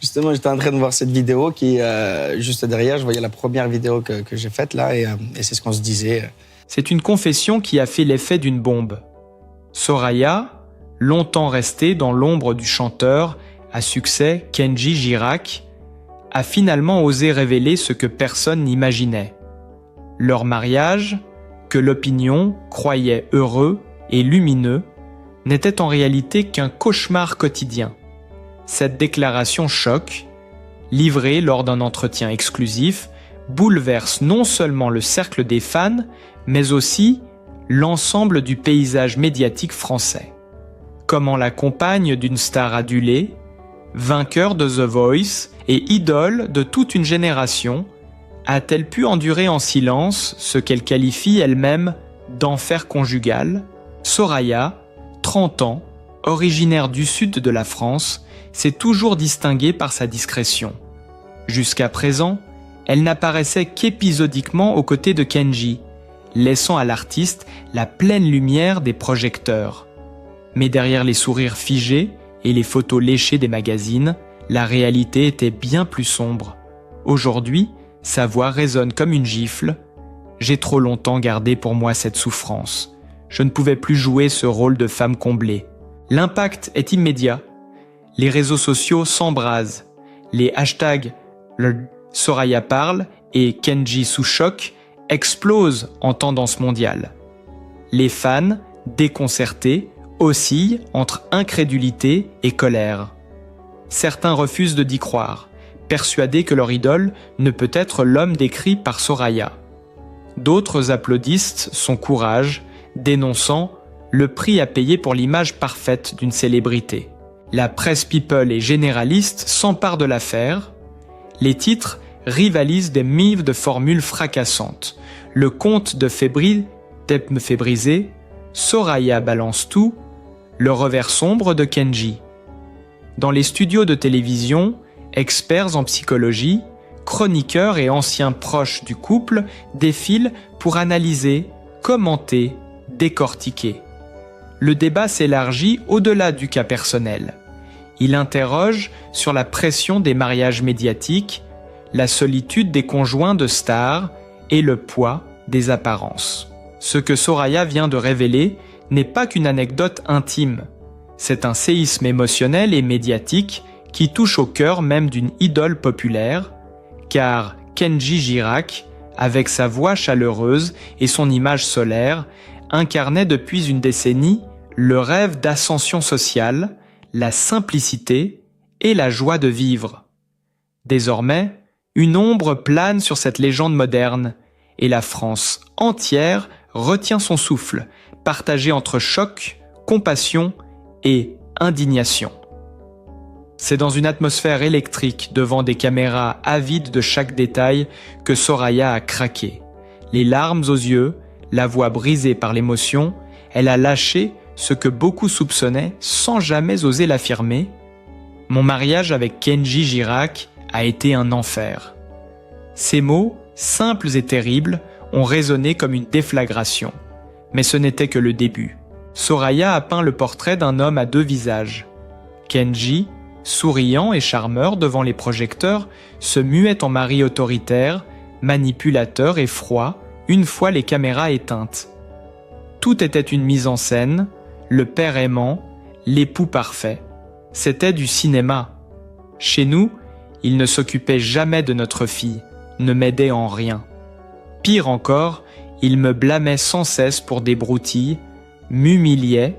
Justement, j'étais en train de voir cette vidéo qui, juste derrière, je voyais la première vidéo que j'ai faite là, et c'est ce qu'on se disait. C'est une confession qui a fait l'effet d'une bombe. Soraya, longtemps restée dans l'ombre du chanteur à succès Kenji Girac, a finalement osé révéler ce que personne n'imaginait. Leur mariage, que l'opinion croyait heureux et lumineux, n'était en réalité qu'un cauchemar quotidien. Cette déclaration choc, livrée lors d'un entretien exclusif, bouleverse non seulement le cercle des fans, mais aussi l'ensemble du paysage médiatique français. Comment la compagne d'une star adulée, vainqueur de The Voice et idole de toute une génération, a-t-elle pu endurer en silence ce qu'elle qualifie elle-même d'enfer conjugal? Soraya, 30 ans, originaire du sud de la France, s'est toujours distinguée par sa discrétion. Jusqu'à présent, elle n'apparaissait qu'épisodiquement aux côtés de Kenji, laissant à l'artiste la pleine lumière des projecteurs. Mais derrière les sourires figés et les photos léchées des magazines, la réalité était bien plus sombre. Aujourd'hui, sa voix résonne comme une gifle. J'ai trop longtemps gardé pour moi cette souffrance. Je ne pouvais plus jouer ce rôle de femme comblée. L'impact est immédiat. Les réseaux sociaux s'embrasent. Les hashtags Soraya parle et Kenji sous choc explosent en tendance mondiale. Les fans, déconcertés, oscillent entre incrédulité et colère. Certains refusent d'y croire, persuadés que leur idole ne peut être l'homme décrit par Soraya. D'autres applaudissent son courage, dénonçant le prix à payer pour l'image parfaite d'une célébrité. La presse people et généraliste s'empare de l'affaire. Les titres rivalisent des mives de formules fracassantes. Le conte de Fébrile, Tep me fait briser, Soraya balance tout, le revers sombre de Kenji. Dans les studios de télévision, experts en psychologie, chroniqueurs et anciens proches du couple défilent pour analyser, commenter, décortiquer. Le débat s'élargit au-delà du cas personnel. Il interroge sur la pression des mariages médiatiques, la solitude des conjoints de stars et le poids des apparences. Ce que Soraya vient de révéler n'est pas qu'une anecdote intime. C'est un séisme émotionnel et médiatique qui touche au cœur même d'une idole populaire, car Kenji Girac, avec sa voix chaleureuse et son image solaire, incarnait depuis une décennie le rêve d'ascension sociale, la simplicité et la joie de vivre. Désormais, une ombre plane sur cette légende moderne, et la France entière retient son souffle, partagé entre choc, compassion et indignation. C'est dans une atmosphère électrique, devant des caméras avides de chaque détail, que Soraya a craqué. Les larmes aux yeux, la voix brisée par l'émotion, elle a lâché ce que beaucoup soupçonnaient sans jamais oser l'affirmer. Mon mariage avec Kenji Girac a été un enfer. Ces mots, simples et terribles, ont résonné comme une déflagration. Mais ce n'était que le début. Soraya a peint le portrait d'un homme à deux visages. Kenji, souriant et charmeur devant les projecteurs, se muait en mari autoritaire, manipulateur et froid, une fois les caméras éteintes. Tout était une mise en scène, le père aimant, l'époux parfait. C'était du cinéma. Chez nous, il ne s'occupait jamais de notre fille, ne m'aidait en rien. Pire encore, il me blâmait sans cesse pour des broutilles, m'humiliait,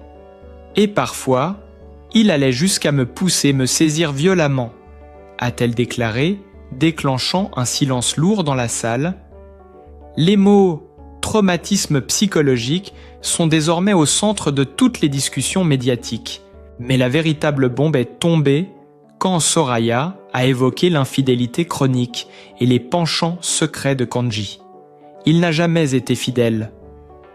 et parfois, il allait jusqu'à me pousser, me saisir violemment, a-t-elle déclaré, déclenchant un silence lourd dans la salle. Les mots « traumatisme psychologique » sont désormais au centre de toutes les discussions médiatiques. Mais la véritable bombe est tombée quand Soraya a évoqué l'infidélité chronique et les penchants secrets de Kenji. Il n'a jamais été fidèle.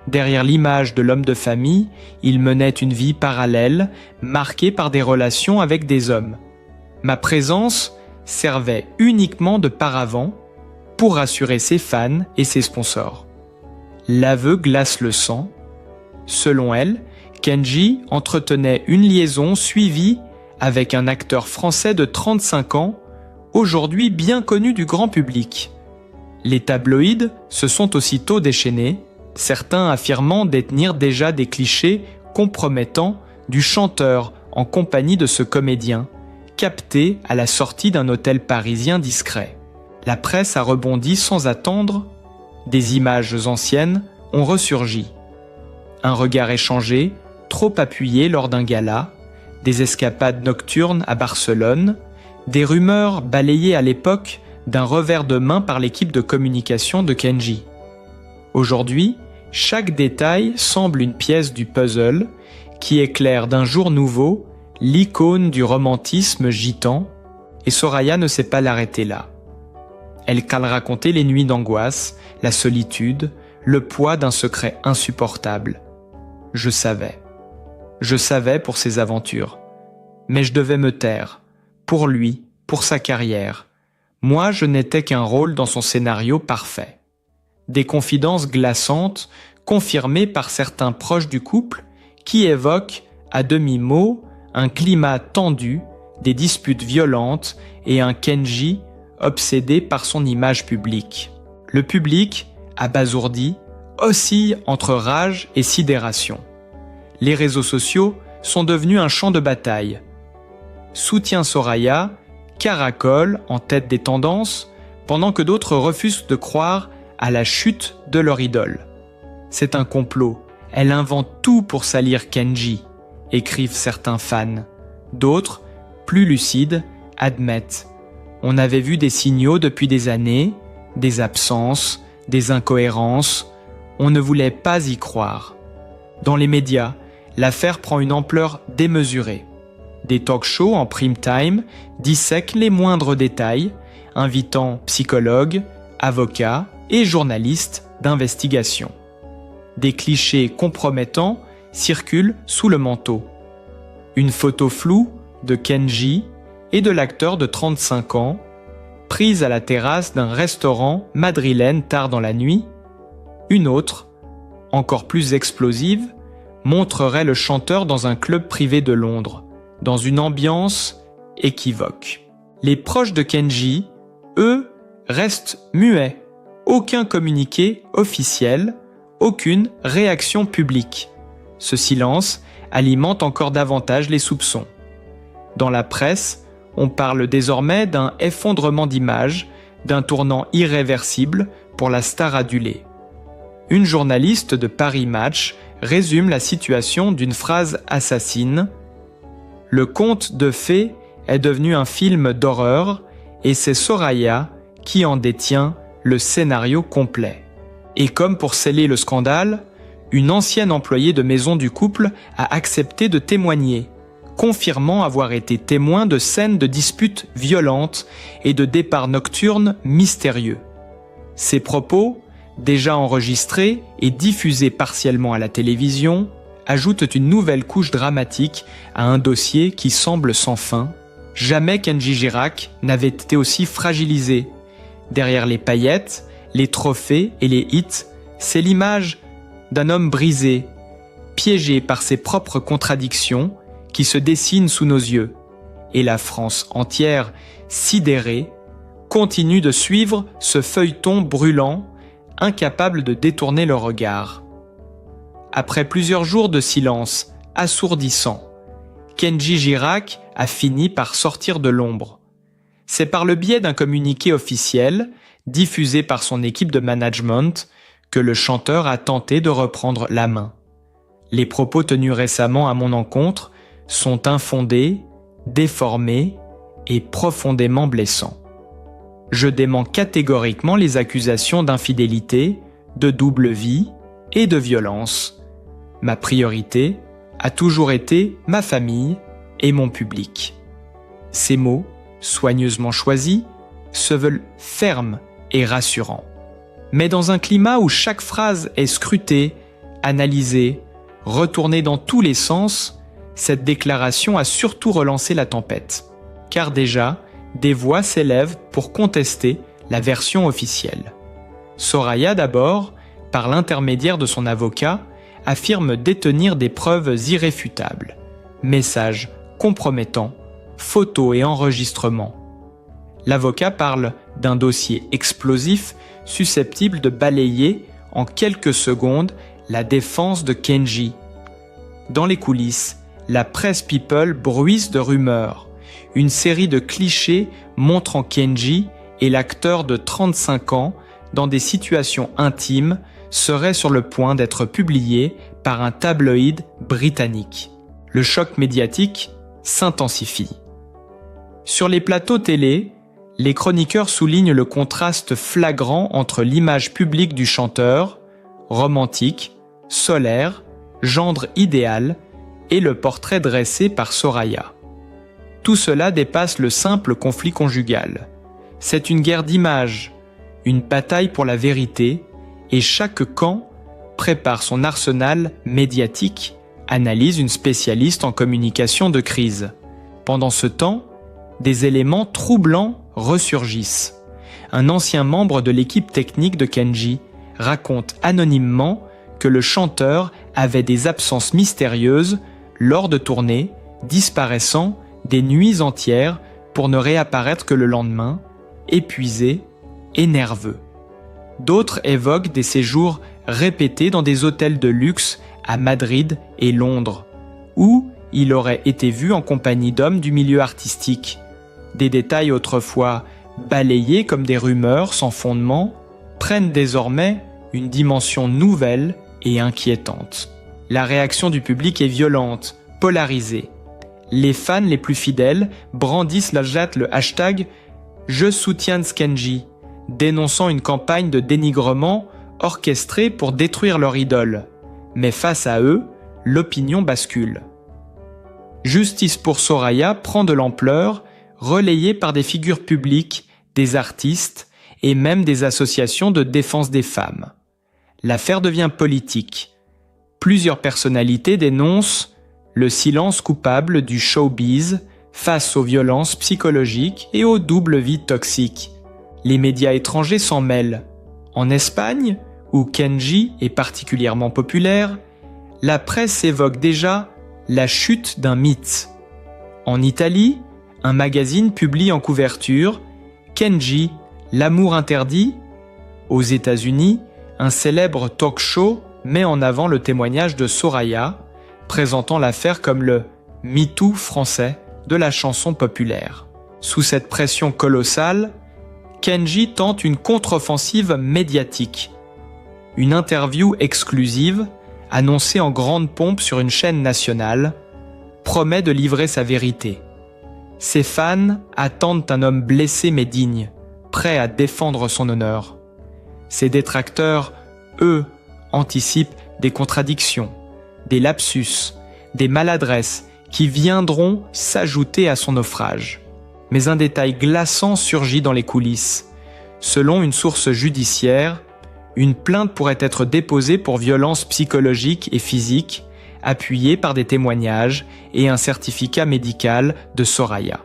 Derrière l'image de l'homme de famille, il menait une vie parallèle, marquée par des relations avec des hommes. Ma présence servait uniquement de paravent pour rassurer ses fans et ses sponsors. L'aveu glace le sang. Selon elle, Kenji entretenait une liaison suivie avec un acteur français de 35 ans, aujourd'hui bien connu du grand public. Les tabloïds se sont aussitôt déchaînés, certains affirmant détenir déjà des clichés compromettants du chanteur en compagnie de ce comédien, capté à la sortie d'un hôtel parisien discret. La presse a rebondi sans attendre, des images anciennes ont ressurgi. Un regard échangé, trop appuyé lors d'un gala, des escapades nocturnes à Barcelone, des rumeurs balayées à l'époque d'un revers de main par l'équipe de communication de Kenji. Aujourd'hui, chaque détail semble une pièce du puzzle qui éclaire d'un jour nouveau l'icône du romantisme gitan, et Soraya ne sait pas l'arrêter là. Elle cale raconter les nuits d'angoisse, la solitude, le poids d'un secret insupportable. Je savais pour ses aventures, mais je devais me taire, pour lui, pour sa carrière. Moi, je n'étais qu'un rôle dans son scénario parfait. Des confidences glaçantes, confirmées par certains proches du couple, qui évoquent, à demi-mot, un climat tendu, des disputes violentes et un Kenji obsédé par son image publique. Le public, abasourdi, oscille entre rage et sidération. Les réseaux sociaux sont devenus un champ de bataille. Soutient Soraya, caracole en tête des tendances, pendant que d'autres refusent de croire à la chute de leur idole. C'est un complot, elle invente tout pour salir Kenji, écrivent certains fans. D'autres, plus lucides, admettent. On avait vu des signaux depuis des années, des absences, des incohérences. On ne voulait pas y croire. Dans les médias, l'affaire prend une ampleur démesurée. Des talk-shows en prime time dissèquent les moindres détails, invitant psychologues, avocats et journalistes d'investigation. Des clichés compromettants circulent sous le manteau. Une photo floue de Kenji et de l'acteur de 35 ans, prise à la terrasse d'un restaurant madrilène tard dans la nuit. Une autre, encore plus explosive, montrerait le chanteur dans un club privé de Londres, dans une ambiance équivoque. Les proches de Kenji, eux, restent muets. Aucun communiqué officiel, aucune réaction publique. Ce silence alimente encore davantage les soupçons. Dans la presse, on parle désormais d'un effondrement d'image, d'un tournant irréversible pour la star adulée. Une journaliste de Paris Match résume la situation d'une phrase assassine. Le conte de fées est devenu un film d'horreur et c'est Soraya qui en détient le scénario complet. Et comme pour sceller le scandale, une ancienne employée de maison du couple a accepté de témoigner, confirmant avoir été témoin de scènes de disputes violentes et de départs nocturnes mystérieux. Ces propos, déjà enregistrés et diffusés partiellement à la télévision, ajoutent une nouvelle couche dramatique à un dossier qui semble sans fin. Jamais Kenji Girac n'avait été aussi fragilisé. Derrière les paillettes, les trophées et les hits, c'est l'image d'un homme brisé, piégé par ses propres contradictions qui se dessinent sous nos yeux. Et la France entière, sidérée, continue de suivre ce feuilleton brûlant, incapable de détourner le regard. Après plusieurs jours de silence assourdissant, Kenji Girac a fini par sortir de l'ombre. C'est par le biais d'un communiqué officiel, diffusé par son équipe de management, que le chanteur a tenté de reprendre la main. Les propos tenus récemment à mon encontre sont infondés, déformés et profondément blessants. Je dément catégoriquement les accusations d'infidélité, de double vie et de violence. Ma priorité a toujours été ma famille et mon public. Ces mots, soigneusement choisis, se veulent fermes et rassurants. Mais dans un climat où chaque phrase est scrutée, analysée, retournée dans tous les sens, cette déclaration a surtout relancé la tempête. Car déjà, des voix s'élèvent pour contester la version officielle. Soraya d'abord, par l'intermédiaire de son avocat, affirme détenir des preuves irréfutables. Messages compromettants photos et enregistrements. L'avocat parle d'un dossier explosif susceptible de balayer en quelques secondes la défense de Kenji. Dans les coulisses, la presse people bruisse de rumeurs. Une série de clichés montrant Kenji et l'acteur de 35 ans dans des situations intimes serait sur le point d'être publié par un tabloïd britannique. Le choc médiatique s'intensifie. Sur les plateaux télé, les chroniqueurs soulignent le contraste flagrant entre l'image publique du chanteur, romantique, solaire, gendre idéal, et le portrait dressé par Soraya. Tout cela dépasse le simple conflit conjugal. C'est une guerre d'images, une bataille pour la vérité, et chaque camp prépare son arsenal médiatique, analyse une spécialiste en communication de crise. Pendant ce temps, des éléments troublants ressurgissent. Un ancien membre de l'équipe technique de Kenji raconte anonymement que le chanteur avait des absences mystérieuses lors de tournées, disparaissant des nuits entières pour ne réapparaître que le lendemain, épuisé et nerveux. D'autres évoquent des séjours répétés dans des hôtels de luxe à Madrid et Londres, où il aurait été vu en compagnie d'hommes du milieu artistique. Des détails autrefois balayés comme des rumeurs sans fondement prennent désormais une dimension nouvelle et inquiétante. La réaction du public est violente, polarisée. Les fans les plus fidèles brandissent le hashtag « Je soutiens Kenji », dénonçant une campagne de dénigrement orchestrée pour détruire leur idole. Mais face à eux, l'opinion bascule. Justice pour Soraya prend de l'ampleur, relayée par des figures publiques, des artistes et même des associations de défense des femmes. L'affaire devient politique. Plusieurs personnalités dénoncent le silence coupable du showbiz face aux violences psychologiques et aux doubles vies toxiques. Les médias étrangers s'en mêlent. En Espagne, où Kenji est particulièrement populaire, la presse évoque déjà la chute d'un mythe. En Italie, un magazine publie en couverture « Kenji, l'amour interdit ». Aux États-Unis, un célèbre talk show met en avant le témoignage de Soraya, présentant l'affaire comme le « MeToo français » de la chanson populaire. Sous cette pression colossale, Kenji tente une contre-offensive médiatique. Une interview exclusive, annoncée en grande pompe sur une chaîne nationale, promet de livrer sa vérité. Ses fans attendent un homme blessé mais digne, prêt à défendre son honneur. Ses détracteurs, eux, anticipent des contradictions, des lapsus, des maladresses qui viendront s'ajouter à son naufrage. Mais un détail glaçant surgit dans les coulisses. Selon une source judiciaire, une plainte pourrait être déposée pour violence psychologique et physique, appuyée par des témoignages et un certificat médical de Soraya.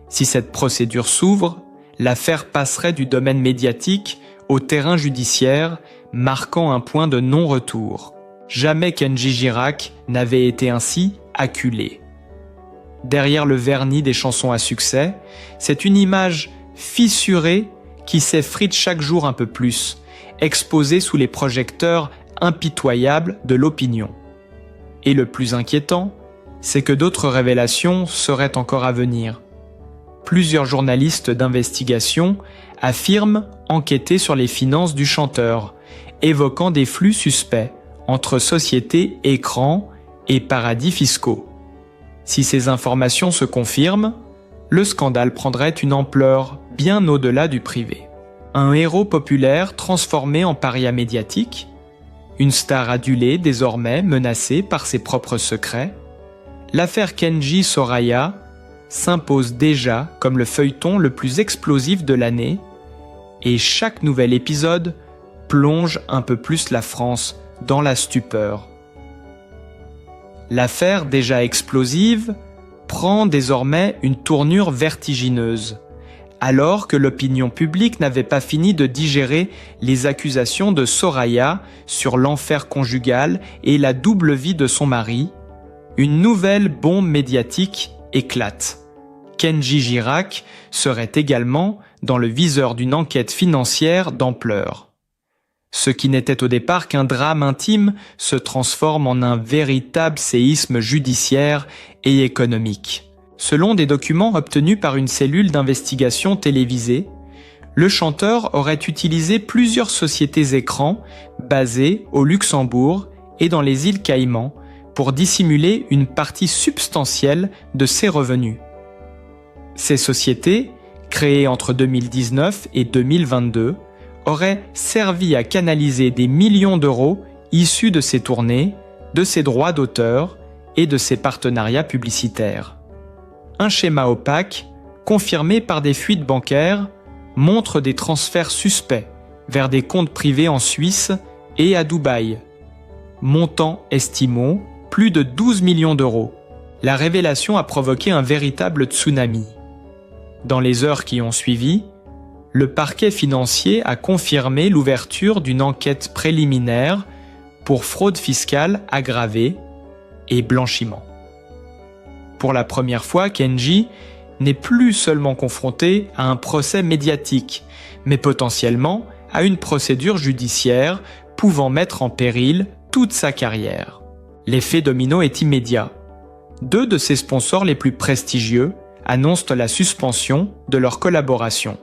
Si cette procédure s'ouvre, l'affaire passerait du domaine médiatique au terrain judiciaire, marquant un point de non-retour. Jamais Kenji Girac n'avait été ainsi acculé. Derrière le vernis des chansons à succès, c'est une image fissurée qui s'effrite chaque jour un peu plus, exposée sous les projecteurs impitoyables de l'opinion. Et le plus inquiétant, c'est que d'autres révélations seraient encore à venir. Plusieurs journalistes d'investigation affirment enquêter sur les finances du chanteur, évoquant des flux suspects entre sociétés écrans et paradis fiscaux. Si ces informations se confirment, le scandale prendrait une ampleur bien au-delà du privé. Un héros populaire transformé en paria médiatique, une star adulée désormais menacée par ses propres secrets, l'affaire Kenji Soraya s'impose déjà comme le feuilleton le plus explosif de l'année, et chaque nouvel épisode plonge un peu plus la France dans la stupeur. L'affaire déjà explosive prend désormais une tournure vertigineuse, alors que l'opinion publique n'avait pas fini de digérer les accusations de Soraya sur l'enfer conjugal et la double vie de son mari. Une nouvelle bombe médiatique éclate. Kenji Girac serait également dans le viseur d'une enquête financière d'ampleur. Ce qui n'était au départ qu'un drame intime se transforme en un véritable séisme judiciaire et économique. Selon des documents obtenus par une cellule d'investigation télévisée, le chanteur aurait utilisé plusieurs sociétés écrans basées au Luxembourg et dans les îles Caïmans pour dissimuler une partie substantielle de ses revenus. Ces sociétés, créées entre 2019 et 2022, auraient servi à canaliser des millions d'euros issus de ses tournées, de ses droits d'auteur et de ses partenariats publicitaires. Un schéma opaque, confirmé par des fuites bancaires, montre des transferts suspects vers des comptes privés en Suisse et à Dubaï. Montant estimons plus de 12 millions d'euros. La révélation a provoqué un véritable tsunami. Dans les heures qui ont suivi, le parquet financier a confirmé l'ouverture d'une enquête préliminaire pour fraude fiscale aggravée et blanchiment. Pour la première fois, Kenji n'est plus seulement confronté à un procès médiatique, mais potentiellement à une procédure judiciaire pouvant mettre en péril toute sa carrière. L'effet domino est immédiat. 2 de ses sponsors les plus prestigieux annoncent la suspension de leur collaboration.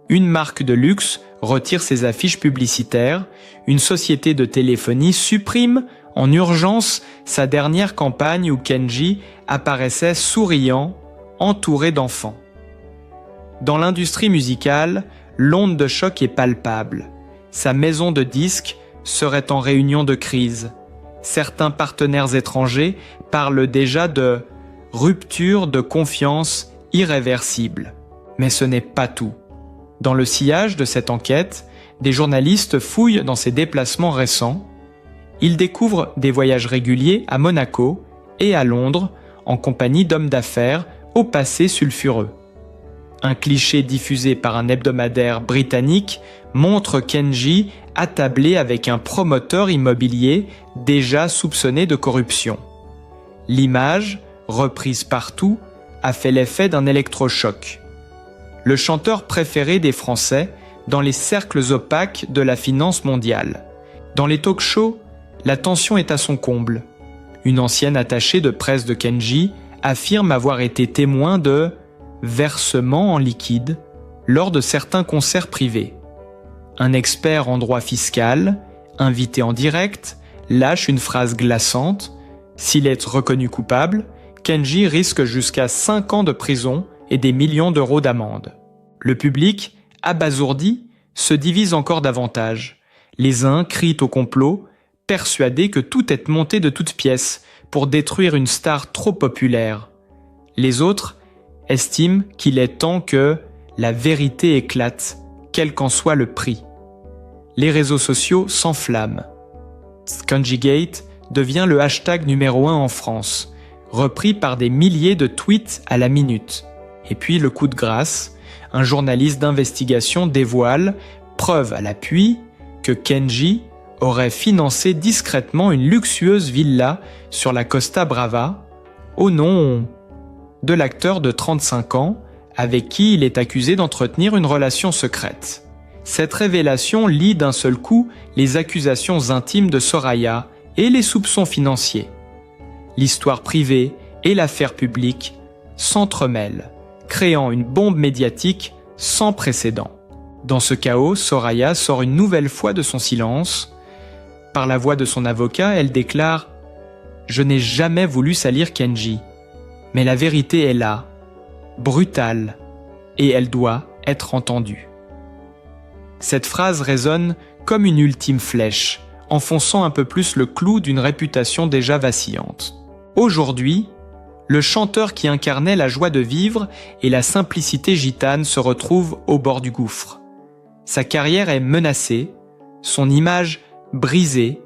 Une marque de luxe retire ses affiches publicitaires, une société de téléphonie supprime en urgence sa dernière campagne où Kenji apparaissait souriant, entouré d'enfants. Dans l'industrie musicale, l'onde de choc est palpable. Sa maison de disques serait en réunion de crise. Certains partenaires étrangers parlent déjà de rupture de confiance irréversible. Mais ce n'est pas tout. Dans le sillage de cette enquête, des journalistes fouillent dans ses déplacements récents. Ils découvrent des voyages réguliers à Monaco et à Londres en compagnie d'hommes d'affaires au passé sulfureux. Un cliché diffusé par un hebdomadaire britannique montre Kenji attablé avec un promoteur immobilier déjà soupçonné de corruption. L'image, reprise partout, a fait l'effet d'un électrochoc. Le chanteur préféré des Français dans les cercles opaques de la finance mondiale. Dans les talk-shows, la tension est à son comble. Une ancienne attachée de presse de Kenji affirme avoir été témoin de versements en liquide lors de certains concerts privés. Un expert en droit fiscal, invité en direct, lâche une phrase glaçante. S'il est reconnu coupable, Kenji risque jusqu'à 5 ans de prison et des millions d'euros d'amende. Le public, abasourdi, se divise encore davantage. Les uns crient au complot, persuadés que tout est monté de toutes pièces pour détruire une star trop populaire. Les autres estiment qu'il est temps que la vérité éclate, quel qu'en soit le prix. Les réseaux sociaux s'enflamment. Skangigate devient le hashtag numéro 1 en France, repris par des milliers de tweets à la minute. Et puis le coup de grâce, un journaliste d'investigation dévoile, preuve à l'appui, que Kenji aurait financé discrètement une luxueuse villa sur la Costa Brava, au nom de l'acteur de 35 ans, avec qui il est accusé d'entretenir une relation secrète. Cette révélation lie d'un seul coup les accusations intimes de Soraya et les soupçons financiers. L'histoire privée et l'affaire publique s'entremêlent, créant une bombe médiatique sans précédent. Dans ce chaos, Soraya sort une nouvelle fois de son silence. Par la voix de son avocat, elle déclare « Je n'ai jamais voulu salir Kenji, mais la vérité est là, brutale, et elle doit être entendue. » Cette phrase résonne comme une ultime flèche, enfonçant un peu plus le clou d'une réputation déjà vacillante. Aujourd'hui, le chanteur qui incarnait la joie de vivre et la simplicité gitane se retrouve au bord du gouffre. Sa carrière est menacée, son image brisée,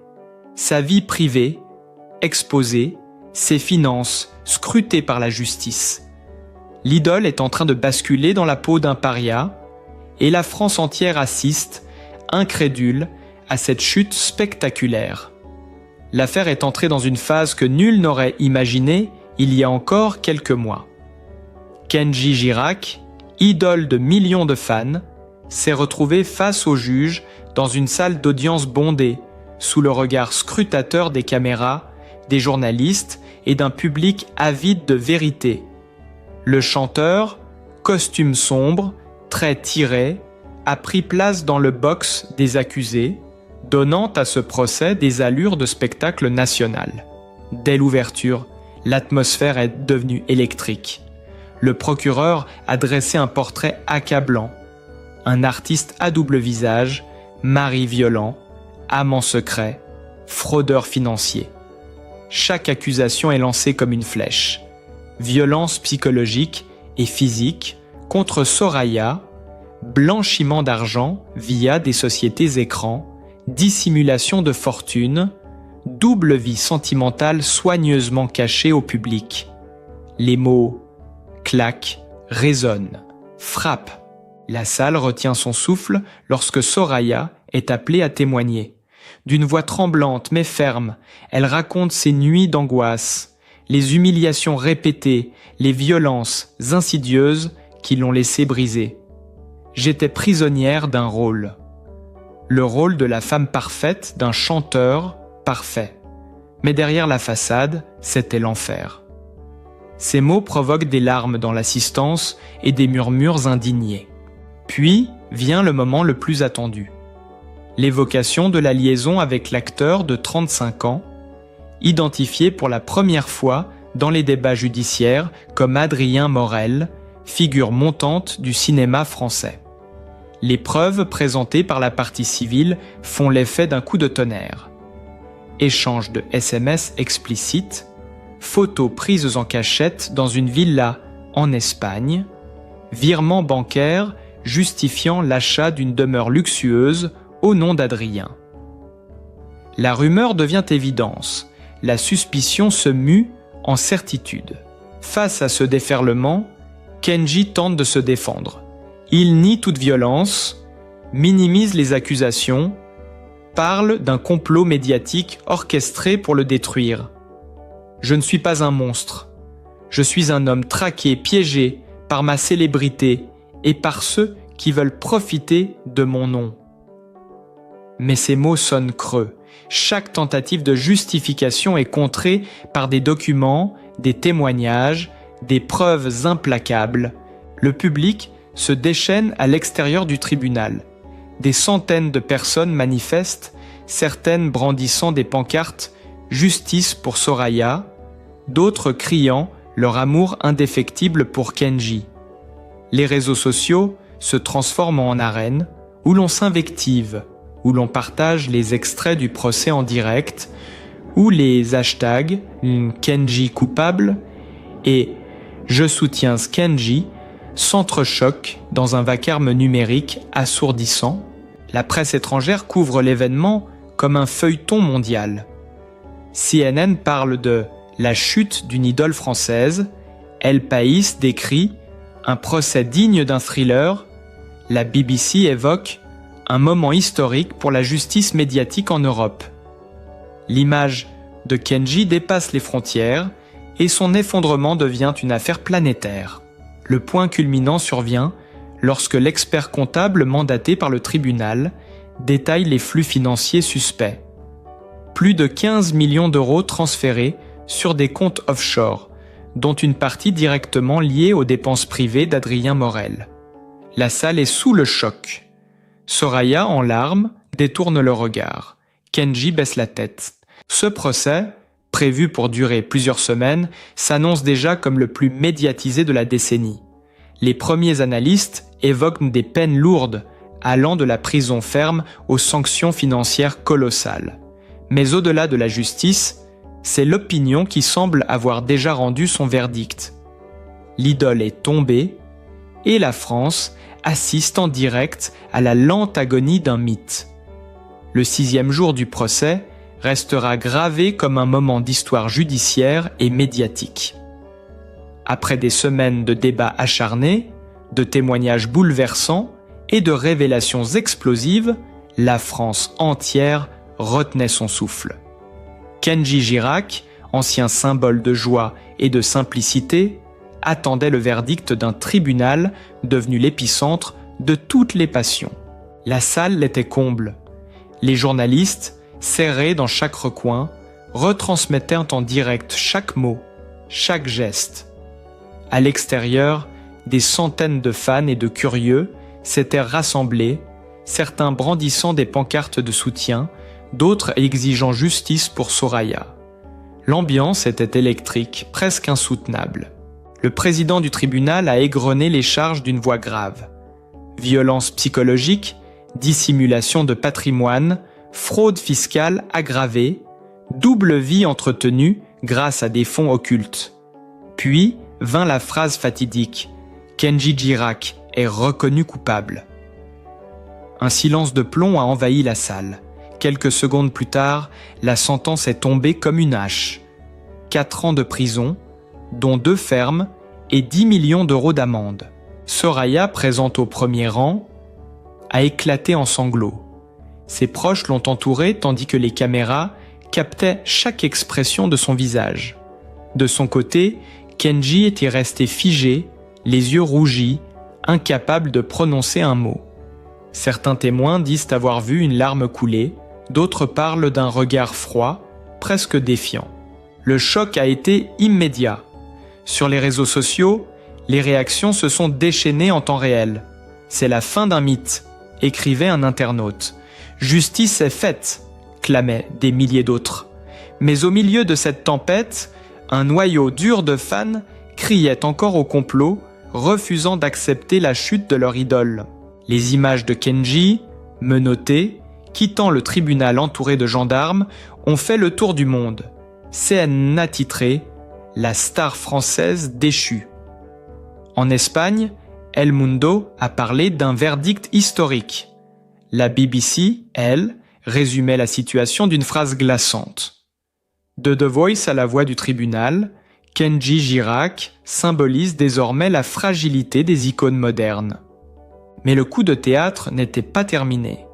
sa vie privée exposée, ses finances scrutées par la justice. L'idole est en train de basculer dans la peau d'un paria et la France entière assiste, incrédule, à cette chute spectaculaire. L'affaire est entrée dans une phase que nul n'aurait imaginée il y a encore quelques mois. Kenji Girac, idole de millions de fans, s'est retrouvé face au juge dans une salle d'audience bondée, sous le regard scrutateur des caméras, des journalistes et d'un public avide de vérité. Le chanteur, costume sombre, traits tirés, a pris place dans le box des accusés, donnant à ce procès des allures de spectacle national. Dès l'ouverture, l'atmosphère est devenue électrique. Le procureur a dressé un portrait accablant. Un artiste à double visage, mari violent, amant secret, fraudeur financier. Chaque accusation est lancée comme une flèche. Violence psychologique et physique contre Soraya, blanchiment d'argent via des sociétés écrans, dissimulation de fortune, double vie sentimentale soigneusement cachée au public. Les mots claquent, résonnent, frappent. La salle retient son souffle lorsque Soraya est appelée à témoigner. D'une voix tremblante mais ferme, elle raconte ses nuits d'angoisse, les humiliations répétées, les violences insidieuses qui l'ont laissée briser. J'étais prisonnière d'un rôle. Le rôle de la femme parfaite, d'un chanteur parfait. Mais derrière la façade, c'était l'enfer. Ces mots provoquent des larmes dans l'assistance et des murmures indignés. Puis vient le moment le plus attendu. L'évocation de la liaison avec l'acteur de 35 ans, identifié pour la première fois dans les débats judiciaires comme Adrien Morel, figure montante du cinéma français. Les preuves présentées par la partie civile font l'effet d'un coup de tonnerre. Échange de SMS explicites, photos prises en cachette dans une villa en Espagne, virement bancaire justifiant l'achat d'une demeure luxueuse au nom d'Adrien. La rumeur devient évidence, la suspicion se mue en certitude. Face à ce déferlement, Kenji tente de se défendre. Il nie toute violence, minimise les accusations, parle d'un complot médiatique orchestré pour le détruire. Je ne suis pas un monstre. Je suis un homme traqué, piégé par ma célébrité et par ceux qui veulent profiter de mon nom. Mais ces mots sonnent creux. Chaque tentative de justification est contrée par des documents, des témoignages, des preuves implacables. Le public se déchaîne à l'extérieur du tribunal. Des centaines de personnes manifestent, certaines brandissant des pancartes « Justice pour Soraya », d'autres criant leur amour indéfectible pour Kenji. Les réseaux sociaux se transforment en arènes où l'on s'invective, où l'on partage les extraits du procès en direct, où les hashtags « Kenji coupable » et « Je soutiens Kenji » s'entrechoquent dans un vacarme numérique assourdissant. La presse étrangère couvre l'événement comme un feuilleton mondial. CNN parle de « la chute d'une idole française », El País décrit « un procès digne d'un thriller », la BBC évoque « un moment historique pour la justice médiatique en Europe ». L'image de Kenji dépasse les frontières et son effondrement devient une affaire planétaire. Le point culminant survient lorsque l'expert comptable mandaté par le tribunal détaille les flux financiers suspects. Plus de 15 millions d'euros transférés sur des comptes offshore, dont une partie directement liée aux dépenses privées d'Adrien Morel. La salle est sous le choc. Soraya, en larmes, détourne le regard. Kenji baisse la tête. Ce procès, prévu pour durer plusieurs semaines, s'annonce déjà comme le plus médiatisé de la décennie. Les premiers analystes évoquent des peines lourdes, allant de la prison ferme aux sanctions financières colossales. Mais au-delà de la justice, c'est l'opinion qui semble avoir déjà rendu son verdict. L'idole est tombée et la France assiste en direct à la lente agonie d'un mythe. Le 6e jour du procès restera gravé comme un moment d'histoire judiciaire et médiatique. Après des semaines de débats acharnés, de témoignages bouleversants et de révélations explosives, la France entière retenait son souffle. Kenji Girac, ancien symbole de joie et de simplicité, attendait le verdict d'un tribunal devenu l'épicentre de toutes les passions. La salle était comble. Les journalistes, serrés dans chaque recoin, retransmettaient en direct chaque mot, chaque geste. À l'extérieur, des centaines de fans et de curieux s'étaient rassemblés, certains brandissant des pancartes de soutien, d'autres exigeant justice pour Soraya. L'ambiance était électrique, presque insoutenable. Le président du tribunal a égrené les charges d'une voix grave. Violence psychologique, dissimulation de patrimoine, fraude fiscale aggravée, double vie entretenue grâce à des fonds occultes. Puis vint la phrase fatidique « Kenji Girac est reconnu coupable ». Un silence de plomb a envahi la salle. Quelques secondes plus tard, la sentence est tombée comme une hache. 4 ans de prison, dont 2 fermes et 10 millions d'euros d'amende. Soraya, présente au premier rang, a éclaté en sanglots. Ses proches l'ont entourée tandis que les caméras captaient chaque expression de son visage. De son côté, Kenji était resté figé, les yeux rougis, incapable de prononcer un mot. Certains témoins disent avoir vu une larme couler, d'autres parlent d'un regard froid, presque défiant. Le choc a été immédiat. Sur les réseaux sociaux, les réactions se sont déchaînées en temps réel. « C'est la fin d'un mythe », écrivait un internaute. « Justice est faite », clamaient des milliers d'autres. Mais au milieu de cette tempête, un noyau dur de fans criait encore au complot, refusant d'accepter la chute de leur idole. Les images de Kenji, menotté, quittant le tribunal entouré de gendarmes, ont fait le tour du monde. CNN a titré « La star française déchue ». En Espagne, El Mundo a parlé d'un verdict historique. La BBC, elle, résumait la situation d'une phrase glaçante. De The Voice à la voix du tribunal, Kenji Girac symbolise désormais la fragilité des icônes modernes. Mais le coup de théâtre n'était pas terminé.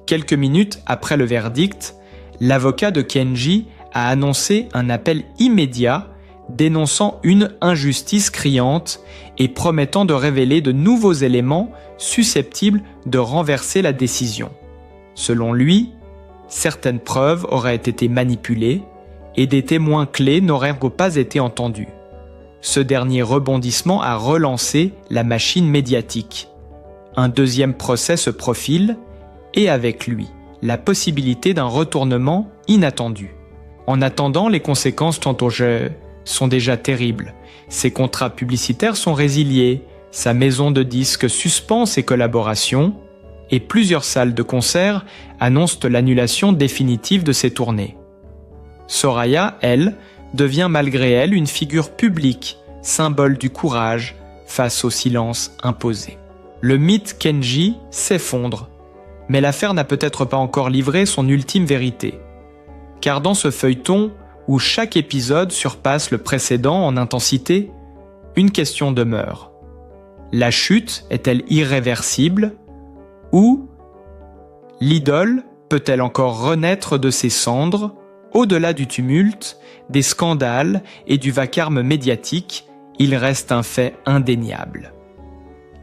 Quelques minutes après le verdict, l'avocat de Kenji a annoncé un appel immédiat dénonçant une injustice criante et promettant de révéler de nouveaux éléments susceptibles de renverser la décision. Selon lui, certaines preuves auraient été manipulées et des témoins clés n'auraient pas été entendus. Ce dernier rebondissement a relancé la machine médiatique. Un deuxième procès se profile et avec lui, la possibilité d'un retournement inattendu. En attendant, les conséquences quant au jeu sont déjà terribles. Ses contrats publicitaires sont résiliés, sa maison de disques suspend ses collaborations et plusieurs salles de concert annoncent l'annulation définitive de ses tournées. Soraya, elle, devient malgré elle une figure publique, symbole du courage face au silence imposé. Le mythe Kenji s'effondre, mais l'affaire n'a peut-être pas encore livré son ultime vérité. Car dans ce feuilleton, où chaque épisode surpasse le précédent en intensité, une question demeure. La chute est-elle irréversible? Ou l'idole peut-elle encore renaître de ses cendres? Au-delà du tumulte, des scandales et du vacarme médiatique, il reste un fait indéniable.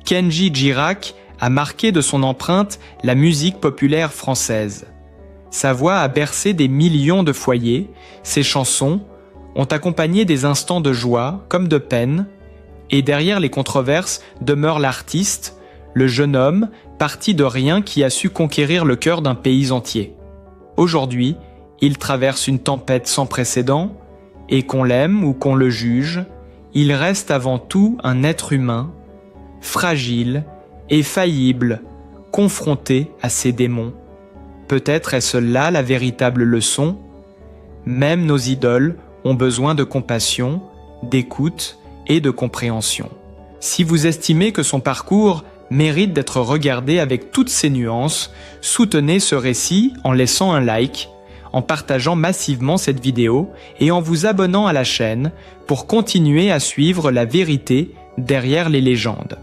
Kenji Girac a marqué de son empreinte la musique populaire française. Sa voix a bercé des millions de foyers, ses chansons ont accompagné des instants de joie comme de peine, et derrière les controverses demeure l'artiste, le jeune homme parti de rien qui a su conquérir le cœur d'un pays entier. Aujourd'hui, il traverse une tempête sans précédent, et qu'on l'aime ou qu'on le juge, il reste avant tout un être humain, fragile et faillible, confronté à ses démons. Peut-être est-ce là la véritable leçon. Même nos idoles ont besoin de compassion, d'écoute et de compréhension. Si vous estimez que son parcours mérite d'être regardé avec toutes ses nuances, soutenez ce récit en laissant un like, en partageant massivement cette vidéo et en vous abonnant à la chaîne pour continuer à suivre la vérité derrière les légendes.